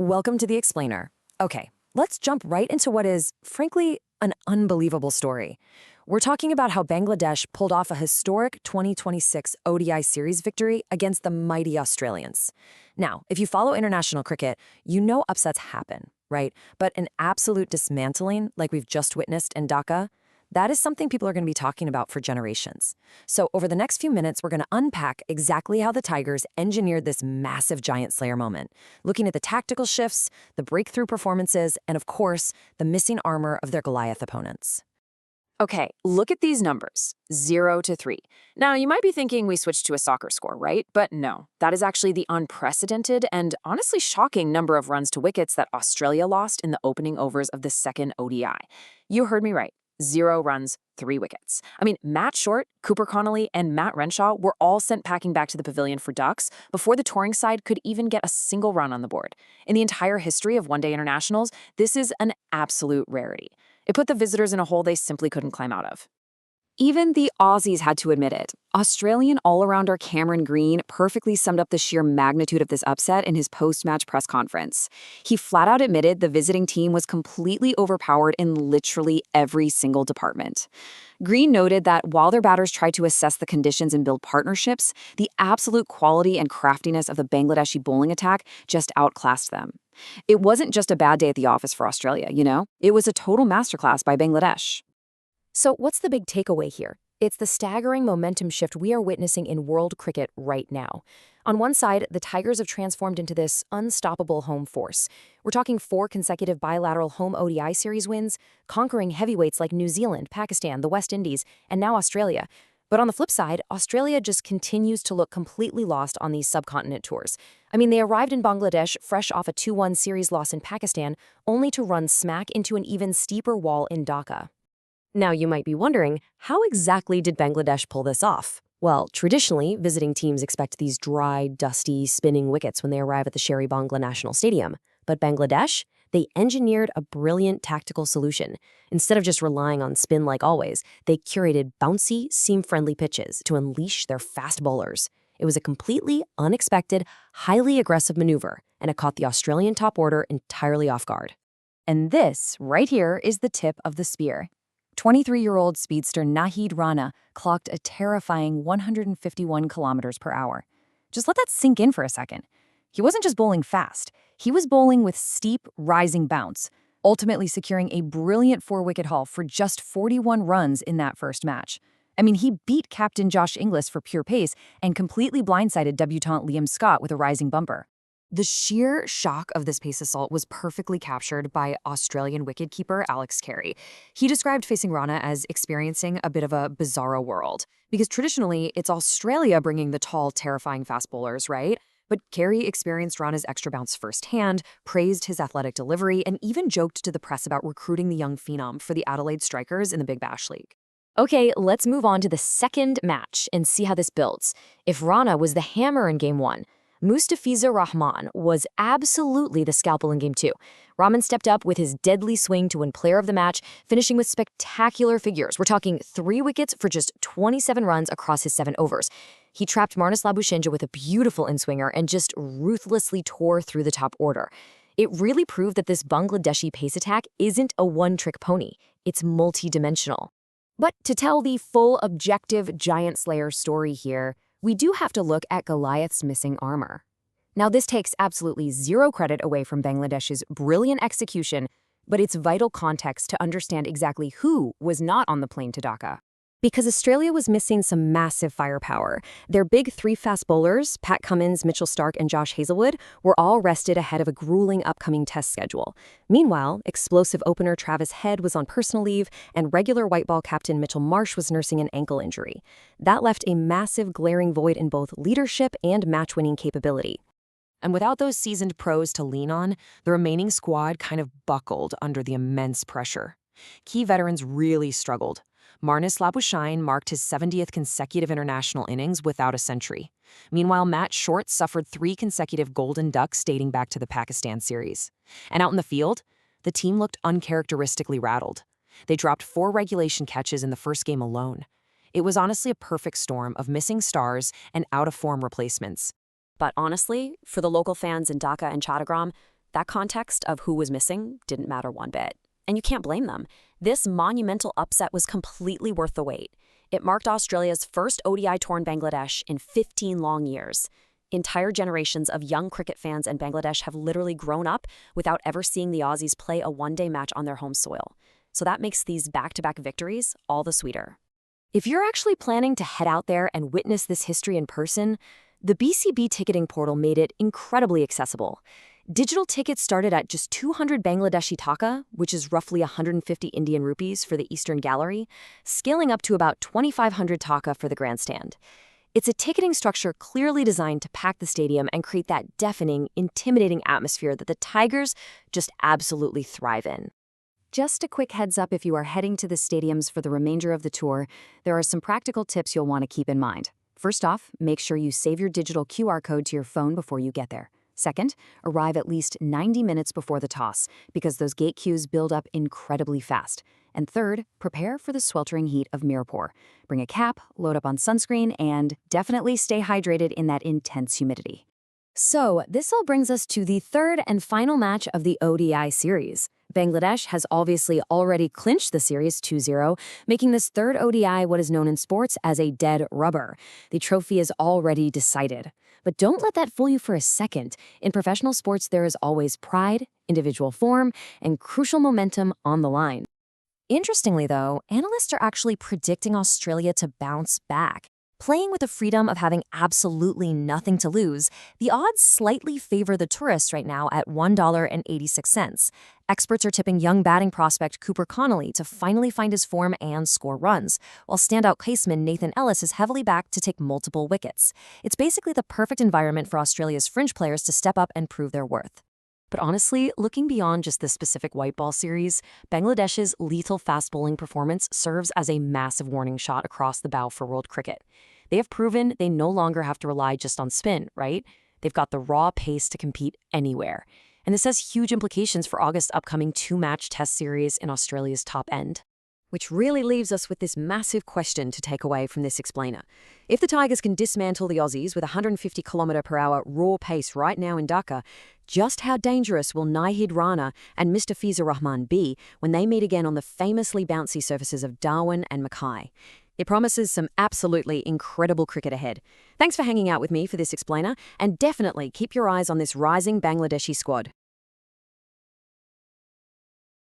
Welcome to The Explainer. Okay, let's jump right into what is, frankly, an unbelievable story. We're talking about how Bangladesh pulled off a historic 2026 ODI series victory against the mighty Australians. Now, if you follow international cricket, you know upsets happen, right? But an absolute dismantling, like we've just witnessed in Dhaka, that is something people are going to be talking about for generations. So over the next few minutes, we're going to unpack exactly how the Tigers engineered this massive giant slayer moment, looking at the tactical shifts, the breakthrough performances, and of course, the missing armor of their Goliath opponents. Okay, look at these numbers, 0 to 3. Now, you might be thinking we switched to a soccer score, right? But no, that is actually the unprecedented and honestly shocking number of runs to wickets that Australia lost in the opening overs of the second ODI. You heard me right. 0 runs, 3 wickets. I mean, Matt Short, Cooper Connolly, and Matt Renshaw were all sent packing back to the pavilion for ducks before the touring side could even get a single run on the board. In the entire history of one-day internationals, this is an absolute rarity. It put the visitors in a hole they simply couldn't climb out of. Even the Aussies had to admit it. Australian all-arounder Cameron Green perfectly summed up the sheer magnitude of this upset in his post-match press conference. He flat out admitted the visiting team was completely overpowered in literally every single department. Green noted that while their batters tried to assess the conditions and build partnerships, the absolute quality and craftiness of the Bangladeshi bowling attack just outclassed them. It wasn't just a bad day at the office for Australia, you know? It was a total masterclass by Bangladesh. So what's the big takeaway here? It's the staggering momentum shift we are witnessing in world cricket right now. On one side, the Tigers have transformed into this unstoppable home force. We're talking 4 consecutive bilateral home ODI series wins, conquering heavyweights like New Zealand, Pakistan, the West Indies, and now Australia. But on the flip side, Australia just continues to look completely lost on these subcontinent tours. I mean, they arrived in Bangladesh fresh off a 2-1 series loss in Pakistan, only to run smack into an even steeper wall in Dhaka. Now, you might be wondering, how exactly did Bangladesh pull this off? Well, traditionally, visiting teams expect these dry, dusty, spinning wickets when they arrive at the Sherry Bangla National Stadium. But Bangladesh, they engineered a brilliant tactical solution. Instead of just relying on spin like always, they curated bouncy, seam-friendly pitches to unleash their fast bowlers. It was a completely unexpected, highly aggressive maneuver, and it caught the Australian top order entirely off guard. And this, right here, is the tip of the spear. 23-year-old speedster Nahid Rana clocked a terrifying 151 kilometers per hour. Just let that sink in for a second. He wasn't just bowling fast. He was bowling with steep, rising bounce, ultimately securing a brilliant 4-wicket haul for just 41 runs in that first match. I mean, he beat captain Josh Inglis for pure pace and completely blindsided debutant Liam Scott with a rising bumper. The sheer shock of this pace assault was perfectly captured by Australian wicketkeeper Alex Carey. He described facing Rana as experiencing a bit of a bizarro world, because traditionally, it's Australia bringing the tall, terrifying fast bowlers, right? But Carey experienced Rana's extra bounce firsthand, praised his athletic delivery, and even joked to the press about recruiting the young phenom for the Adelaide Strikers in the Big Bash League. Okay, let's move on to the second match and see how this builds. If Rana was the hammer in Game 1, Mustafiza Rahman was absolutely the scalpel in Game 2. Rahman stepped up with his deadly swing to win player of the match, finishing with spectacular figures. We're talking 3 wickets for just 27 runs across his 7 overs. He trapped Marnus Labuschagne with a beautiful in-swinger and just ruthlessly tore through the top order. It really proved that this Bangladeshi pace attack isn't a one-trick pony. It's multi-dimensional. But to tell the full objective Giant Slayer story here, we do have to look at Goliath's missing armor. Now, this takes absolutely zero credit away from Bangladesh's brilliant execution, but it's vital context to understand exactly who was not on the plane to Dhaka. Because Australia was missing some massive firepower. Their big 3 fast bowlers, Pat Cummins, Mitchell Starc, and Josh Hazlewood, were all rested ahead of a grueling upcoming test schedule. Meanwhile, explosive opener Travis Head was on personal leave, and regular white ball captain Mitchell Marsh was nursing an ankle injury. That left a massive glaring void in both leadership and match-winning capability. And without those seasoned pros to lean on, the remaining squad kind of buckled under the immense pressure. Key veterans really struggled. Marnus Labuschagne marked his 70th consecutive international innings without a century. Meanwhile, Matt Short suffered 3 consecutive golden ducks dating back to the Pakistan series. And out in the field, the team looked uncharacteristically rattled. They dropped 4 regulation catches in the first game alone. It was honestly a perfect storm of missing stars and out-of-form replacements. But honestly, for the local fans in Dhaka and Chattogram, That context of who was missing didn't matter one bit. And you can't blame them. This monumental upset was completely worth the wait. It marked Australia's first ODI tour in Bangladesh in 15 long years. Entire generations of young cricket fans in Bangladesh have literally grown up without ever seeing the Aussies play a one-day match on their home soil. So that makes these back-to-back victories all the sweeter. If you're actually planning to head out there and witness this history in person, the BCB ticketing portal made it incredibly accessible. Digital tickets started at just 200 Bangladeshi taka, which is roughly 150 Indian rupees for the Eastern Gallery, scaling up to about 2,500 taka for the grandstand. It's a ticketing structure clearly designed to pack the stadium and create that deafening, intimidating atmosphere that the Tigers just absolutely thrive in. Just a quick heads up, if you are heading to the stadiums for the remainder of the tour, there are some practical tips you'll want to keep in mind. First off, make sure you save your digital QR code to your phone before you get there. Second, arrive at least 90 minutes before the toss, because those gate queues build up incredibly fast. And third, prepare for the sweltering heat of Mirpur. Bring a cap, load up on sunscreen, and definitely stay hydrated in that intense humidity. So, this all brings us to the third and final match of the ODI series. Bangladesh has obviously already clinched the series 2-0, making this third ODI what is known in sports as a dead rubber. The trophy is already decided. But don't let that fool you for a second. In professional sports, there is always pride, individual form, and crucial momentum on the line. Interestingly, though, analysts are actually predicting Australia to bounce back. Playing with the freedom of having absolutely nothing to lose, the odds slightly favor the tourists right now at $1.86. Experts are tipping young batting prospect Cooper Connolly to finally find his form and score runs, while standout caseman Nathan Ellis is heavily backed to take multiple wickets. It's basically the perfect environment for Australia's fringe players to step up and prove their worth. But honestly, looking beyond just the specific white ball series, Bangladesh's lethal fast bowling performance serves as a massive warning shot across the bow for world cricket. They have proven they no longer have to rely just on spin, right? They've got the raw pace to compete anywhere. And this has huge implications for August's upcoming two-match test series in Australia's top end. Which really leaves us with this massive question to take away from this explainer. If the Tigers can dismantle the Aussies with 150 km/h raw pace right now in Dhaka, just how dangerous will Nahid Rana and Mustafizur Rahman be when they meet again on the famously bouncy surfaces of Darwin and Mackay? It promises some absolutely incredible cricket ahead. Thanks for hanging out with me for this explainer, and definitely keep your eyes on this rising Bangladeshi squad.